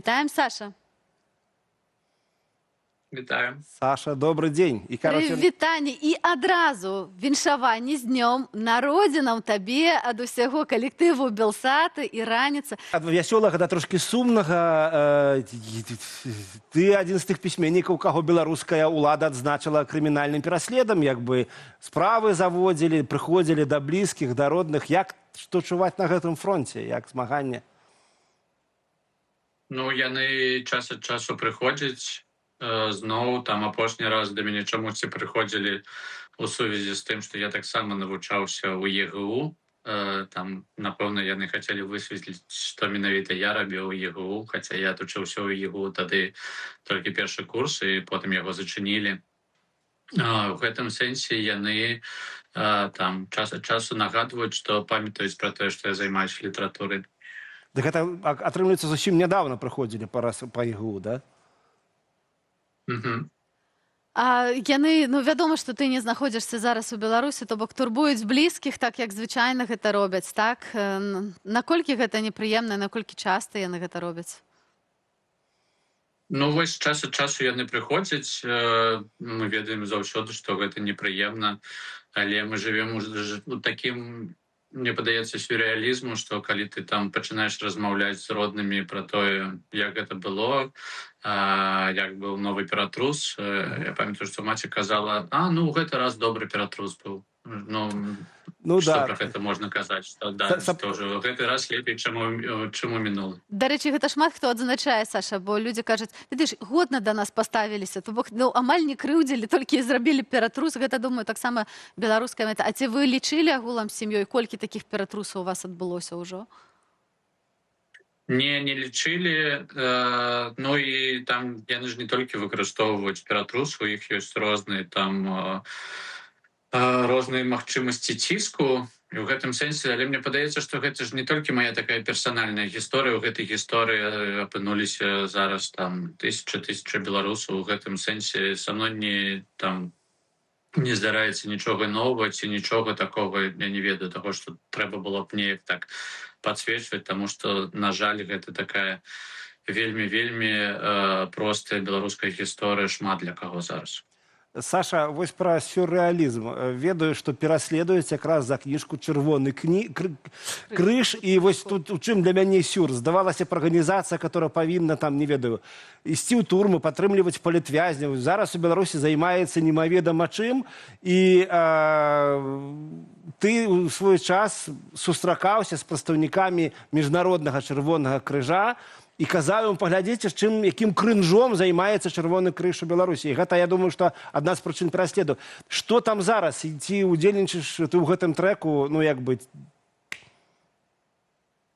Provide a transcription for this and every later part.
Вітаем, Саша. Вітаю. Саша, добрый день. И, Вітанне і адразу віншаванне з днём народзінаў табе ад усяго калектыву Белсаты і раніца. ад вясёлага да трошки сумнага. Ты адзін з тых пісьменнікаў, каго беларуская ўлада адзначыла крымінальным пераследам, як бы справы заводзілі, прыходзілі да блізкіх, да родных. Як што чуваць на гэтым фронце, як змаганне? Ну, яны час ад часу прыходзяць. Зноў там апошні раз да мяне чамусьці прыходзілі у сувязі з тым, што я таксама навучаўся ў ЕГУ. Там, напэўна, яны хацелі высветліць, што менавіта я рабіў у ЕГУ, хаця я адучыўся ў ЕГУ тады толькі першы курс, і потым яго зачынілі. У гэтым сэнсе яны там час ад часу нагадваюць, што памятаюць пра тое, што я займаюся літаратурай. Дык гэта, атрымліваецца, зусім нядаўна прыходзілі па ЕГУ, да? А яны, ну, вядома, што ты не знаходзішся зараз у Беларусі, то бок турбуюць блізкіх, так як звычайна гэта робяць, так? Наколькі гэта непрыемна, наколькі часта яны гэта робяць? Ну, вось час ад часу яны прыходзяць. Мы ведаем заўсёды, што гэта непрыемна, але мы жывем у такім, мне падаецца, сюррэалізму, што калі ты там пачынаеш размаўляць з роднымі пра тое, як гэта было, як быў новы ператрус. Я памятаю, што маці казала: ну, гэты раз добры ператрус быў. Ну, што пра гэта можна казаць, што ўжо гэты раз лепей, чым у мінулы. Дарэчы, гэта шмат хто адзначае, Саша, бо людзі кажуць: ты ж годна да нас паставіліся, то бок, ну, амаль не крыўдзілі, толькі зрабілі ператрус. Гэта, думаю, таксама беларуская мэта. А ці вы лічылі агулам з сям'ёй, колькі такіх ператрусаў у вас адбылося ўжо? Не лічылі. Ну і там яны ж не толькі выкарыстоўваюць ператрус, у іх ёсць розныя там розныя магчымасці ціску. І ў гэтым сэнсе, але мне падаецца, што гэта ж не толькі моя такая персанальная гісторыя. У гэтай гісторыі апынуліся зараз там тысячы беларусаў. У гэтым сэнсе са мной не здараецца нічога новага ці нічога такога. Я не ведаю таго, што трэба было б неяк так падсвечваць, таму што, на жаль, гэта такая вельмі простая беларуская гісторыя шмат для каго зараз. Саша, вось пра сюррэалізм. Ведаю, што пераследуюць якраз за кніжку «Чырвоны крыж». І вось тут у чым для мяне сюр. Здавалася б, арганізацыя, которая павінна там, не ведаю, ісці ў турмы, падтрымліваць палітвязняў. Зараз у Беларусі займаецца немаведама чым. І ты ў свой час сустракаўся з прадстаўнікамі міжнароднага чырвонага крыжа і казаў ім: паглядзіце, якім крынжом займаецца Чырвоны крыж у Беларусі. І гэта, я думаю, што адна з прычын пераследу. Што там зараз? І ці удзельнічаеш ты ў гэтым трэку, ну, як бы?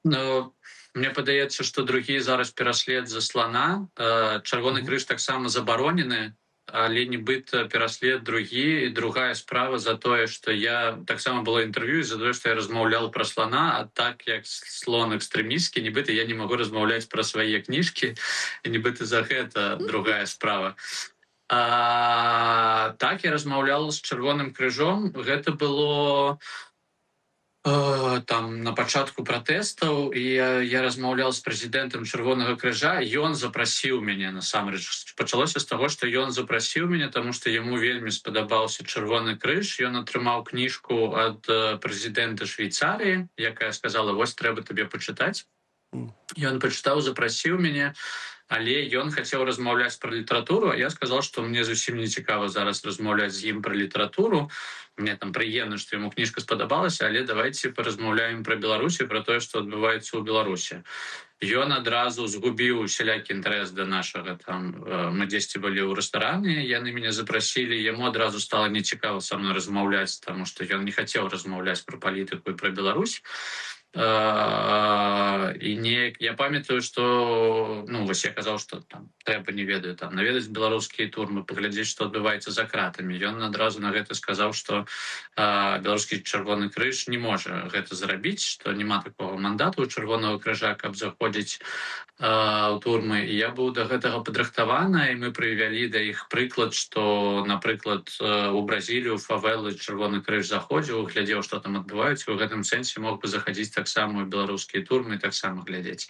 Ну, мне падаецца, што другі зараз пераслед за слана. Чырвоны крыж таксама забаронены, але нібыта пераслед другі. І другая справа за тое, што я таксама было інтэрв'ю за тое, што я размаўлял пра слана, а так як слон экстрэмісцкі, нібыта я не магу размаўляць пра свае кніжкі, і нібыта за гэта другая справа. Так, я размаўлял з Чырвоным крыжом. Гэта было там на пачатку пратэстаў, і я размаўлял з прэзідэнтам Чырвонага крыжа. Ён запрасіў мяне, насамрэч. Пачалося з таго, што ён запрасіў мяне, таму што яму вельмі спадабаўся Чырвоны крыж. Ён атрымаў кніжку ад прэзідэнта Швейцарыі, якая сказала: вось, трэба табе пачытаць. Ён пачытаў, запрасіў мяне, але ён хацеў размаўляць пра літаратуру, а я сказаў, што мне зусім не цікава зараз размаўляць з ім пра літаратуру. Мне там прыемна, што яму кніжка спадабалася, але давайце паразмаўляем пра Беларусь і пра тое, што адбываецца ў Беларусі. Ён адразу згубіў усялякі інтарэс да нашага там. Мы дзесьці былі ў рэстаране, яны мяне запрасілі, яму адразу стала нецікава са мной размаўляць, таму што ён не хацеў размаўляць пра палітыку і пра Беларусь. І неяк я памятаю, што, ну, вось я казаў, што там трэба, не ведаю, там наведаць беларускія турмы, паглядзець, што адбываецца за кратамі. Ён адразу на гэта сказаў, што беларускі Чырвоны крыж не можа гэта зрабіць, што няма такога мандату у Чырвонага крыжа, каб заходзіць у турмы. І я быў да гэтага падрыхтавана, і мы прывялі да іх прыклад, што, напрыклад, у Бразілію, фавелы Чырвоны крыж заходзіў, глядзеў, што там адбываецца. У гэтым сэнсе мог бы захадзіць таксама ў беларускія турмы і таксама глядзець.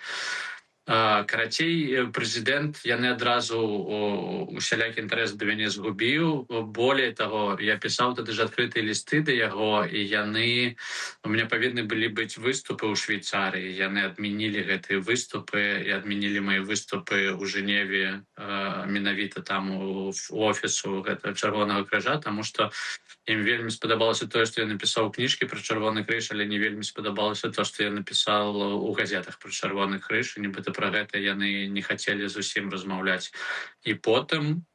Карацей, прэзідэнт яны адразу усялякі інтарэс да мяне згубіў. Болей таго, я пісаў тады ж адкрытыя лісты да яго, і яны у мяне павінны былі быць выступы ў Швейцарыі. Яны адмянілі гэтыя выступы і адмянілі мае выступы ў Жэневе, менавіта там у офісу гэтага Чырвонага крыжа, таму што ім вельмі спадабалася тое, што я напісаў кніжкі пра Чырвоны крыж, але не вельмі спадабалася то, што я напісаў у газетах пра Чырвоны крыж, і нібыта пра гэта яны не хацелі зусім размаўляць. І потым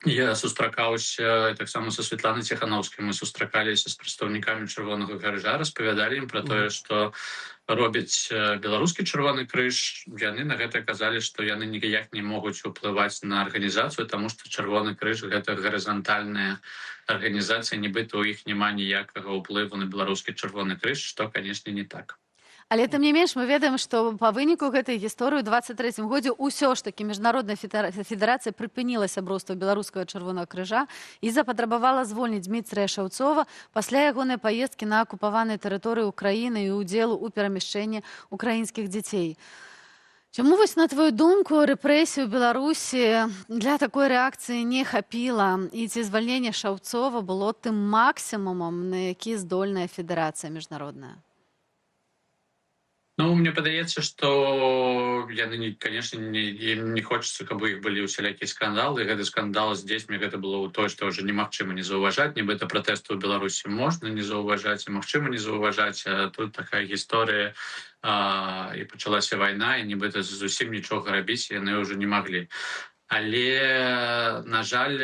я сустракаўся таксама са Святланай Ціханаўскай. Мы сустракаліся з прадстаўнікамі Чырвонага крыжа, распавядалі ім пра тое, што робіць беларускі Чырвоны крыж. Яны на гэта казалі, што яны ніяк не могуць уплываць на арганізацыю, таму што Чырвоны крыж — гэта гарызантальная арганізацыя, нібыта ў іх няма ніякага ўплыву на беларускі Чырвоны крыж, што, канешне, не так. Але тым не менш мы ведаем, што па выніку гэтай гісторыі ў 23-м годзе ўсё ж такі міжнародная федэрацыя прыпыніла сяброўства беларускага Чырвонага крыжа і запатрабавала звольніць Дмітрыя Шаўцова пасля ягонай паездкі на акупаванай тэрыторыі ўкраіны і ўдзелу ў перамяшчэнні украінскіх дзяцей. Чаму вось, на твою думку, рэпрэсію ў Беларусі для такой рэакцыі не хапіла, і ці звальненне Шаўцова было тым максімумам, на які здольная федэрацыя міжнародная? Ну, мне падаецца, што яны, конечно, ім не хочацца, каб у іх былі ўсялякія скандалы. Гэты скандал з дзецьмі, гэта было тое, што ўжо немагчыма не заўважаць. Нібыта пратэсты ў Беларусі можна не заўважаць, і магчыма не заўважаць. А тут такая гісторыя, і пачалася вайна, і нібыта зусім нічога рабіць яны ўжо не маглі. Але, на жаль,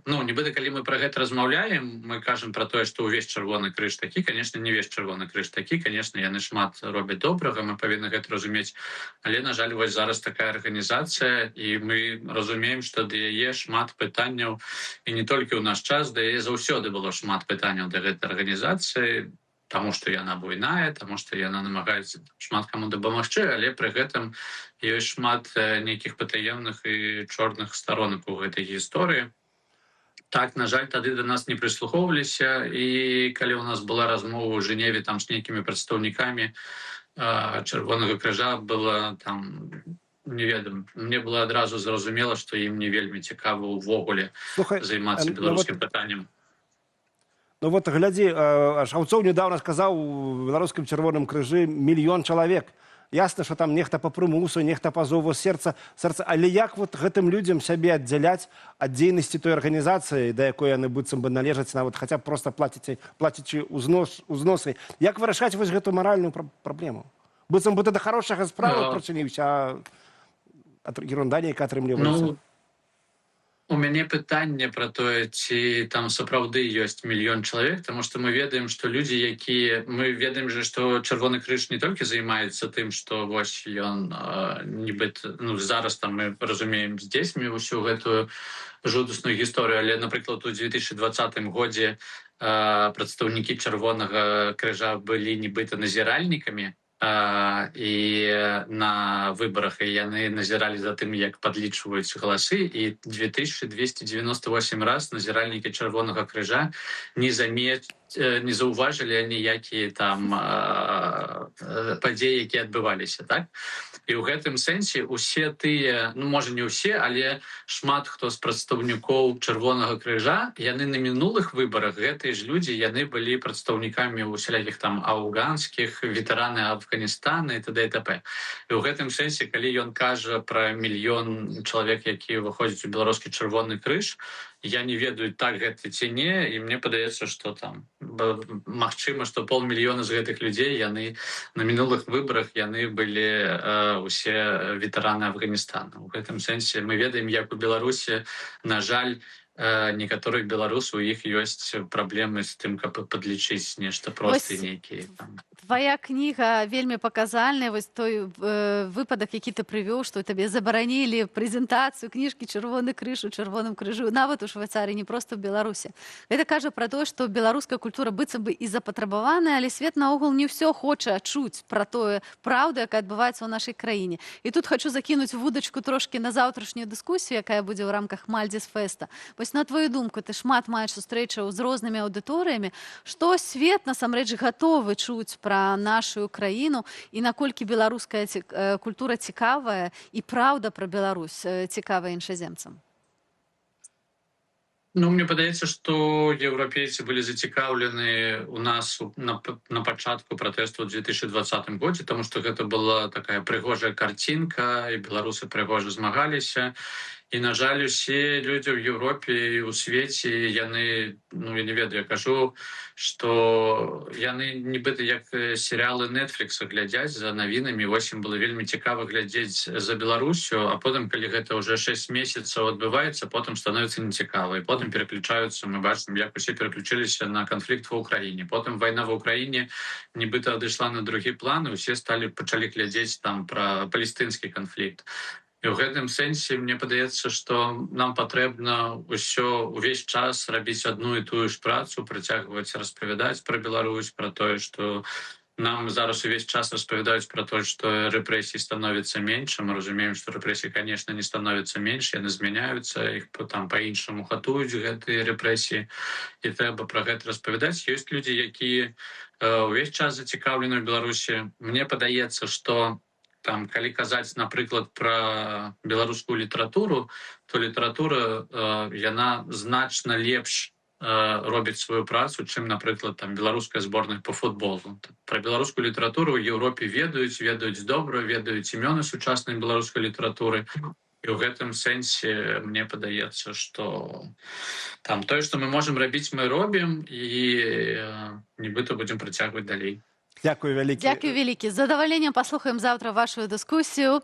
ну, нібыта, калі мы пра гэта размаўляем, мы кажам пра тое, што ўвесь Чырвоны крыж такі. Канешне, не ўвесь Чырвоны крыж такі. Канешне, яны шмат робяць добрага, мы павінны гэта разумець. Але, на жаль, вось зараз такая арганізацыя, і мы разумеем, што да яе шмат пытанняў, і не толькі ў наш час, да яе заўсёды было шмат пытанняў да гэтай арганізацыі, таму што яна буйная, таму што яна намагаецца шмат каму дапамагчы, але пры гэтым ёсць шмат нейкіх патаемных і чорных старонак у гэтай гісторыі. Так, на жаль, тады да нас не прыслухоўваліся, і калі ў нас была размова ў Жэневе там з нейкімі прадстаўнікамі Чырвонага крыжа, было там, не ведам, мне было адразу зразумела, што ім не вельмі цікава ўвогуле займацца беларускім пытаннем. Ну вот, глядзі, Шаўцоў недавно сказаў, у беларускім Чырвоным крыжы 1 мільён чалавек. Ясна, што там нехта па прымусу, нехта па зову сэрца. Але як вот гэтым людзям сябе аддзяляць ад дзейнасці той арганізацыі, да якой яны быццам бы належаць, нават хаця б проста плацячы узносы? Як вырашаць вось гэту маральную праблему? Быццам бы ты да хорошага справы прычыніўся, а ерунда нейка атрымліваецца. У мяне пытанне пра тое, ці там сапраўды ёсць 1 мільён чалавек, таму што мы ведаем, што людзі, якія... Мы ведаем же, што Чырвоны крыж не толькі займаецца тым, што вось ён нібыта... Ну, зараз там мы разумеем з дзецьмі ўсю гэтую жудасную гісторыю, але, напрыклад, у 2020 годзе прадстаўнікі Чырвонага крыжа былі нібыта назіральнікамі, і на выбарах, і яны назіралі за тым, як падлічваюць галасы, і 2298 раз назіральнікі Чырвонага крыжа не заўважылі ніякія там падзеі, якія адбываліся, так? І ў гэтым сэнсе усе тыя, ну, можа, не ўсе, але шмат хто з прадстаўнікоў Чырвонага крыжа, яны на мінулых выбарах, гэтыя ж людзі, яны былі прадстаўнікамі усялякіх там афганскіх, ветэраны Афганістана і т.д. і т.п. І ў гэтым сэнсе, калі ён кажа пра 1 мільён чалавек, які выходзяць у беларускі Чырвоны крыж, я не ведаю, так гэта ці не, і мне падаецца, што там магчыма, што 500 000 з гэтых людзей, яны на мінулых выбарах яны былі усе ветэраны Афганістана. У гэтым сэнсе мы ведаем, як у Беларусі, на жаль, некаторых беларусаў, у іх ёсць праблемы з тым, каб падлічыць нешта простае нейкія там. Твоя кніга вельмі паказальная, вось той выпадак, які ты прывёў, што табе забаранілі прэзентацыю кніжкі «Чырвоны крыж» у Чырвоным крыжы, нават у Швейцарыі, не проста ў Беларусі. Гэта кажа пра тое, што беларуская культура быццам бы і запатрабаваная, але свет наогул не ўсё хоча чуць пра тое праўду, якая адбываецца ў нашай краіне. І тут хачу закінуць вудачку трошкі на заўтрашнюю дыскусію, якая будзе ў рамках Мальдзіс-фэста. Вось на твою думку, ты шмат маеш сустрэчаў з рознымі аўдыторыямі, што свет насамрэч гатовы чуць пра нашу краіну і наколькі беларуская культура цікавая і праўда пра Беларусь цікавая іншаземцам? Ну, мне падаецца, што еўрапейцы былі зацікаўлены у нас на пачатку пратэсту ў 2020 годзе, таму што гэта была такая прыгожая карцінка, і беларусы прыгожа змагаліся. І, на жаль, усе людзі ў Еўропе і ў свеце, яны, ну, я не ведаю, я кажу, што яны нібыта як серыялы Netflix глядзяць за навінамі. Вось ім было вельмі цікава глядзець за Беларусю, а потым, калі гэта ўжо 6 месяцаў адбываецца, потым становіцца нецікава. І потым пераключаюцца, мы бачым, як усе пераключыліся на канфлікт ва ўкраіне. Потым вайна ва ўкраіне нібыта адышла на другі план, і усе пачалі глядзець там пра палестынскі канфлікт. І ў гэтым сэнсе мне падаецца, што нам патрэбна увесь час рабіць адну і тую ж працу, працягваць распавядаць пра Беларусь, пра тое, што нам зараз увесь час распавядаюць пра тое, што рэпрэсій становіцца менш. Мы разумеем, што рэпрэсій, канешне, не становіцца менш, яны змяняюцца, іх там па-іншаму гатуюць гэтыя рэпрэсіі, і трэба пра гэта распавядаць. Ёсць людзі, якія увесь час зацікаўлены ў Беларусі. Мне падаецца, што там, калі казаць, напрыклад, пра беларускую літаратуру, то літаратура, яна значна лепш робіць сваю працу, чым, напрыклад, там беларуская зборная по футболу. Пра беларускую літаратуру ў Еўропе ведаюць добра, ведаюць імёны сучаснай беларускай літаратуры. І ў гэтым сэнсе мне падаецца, што там тое, што мы можам рабіць, мы робім, і нібыта будзем працягваць далей. Дякую вялікі. Дякую вялікі. З задавальненнем паслухаем завтра вашу дыскусію.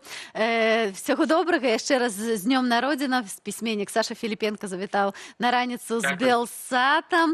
Всяго добрага. Яшчэ раз з днём народзінаў. Пісьменнік Саша Філіпенка завітаў на раніцу з Белсатам.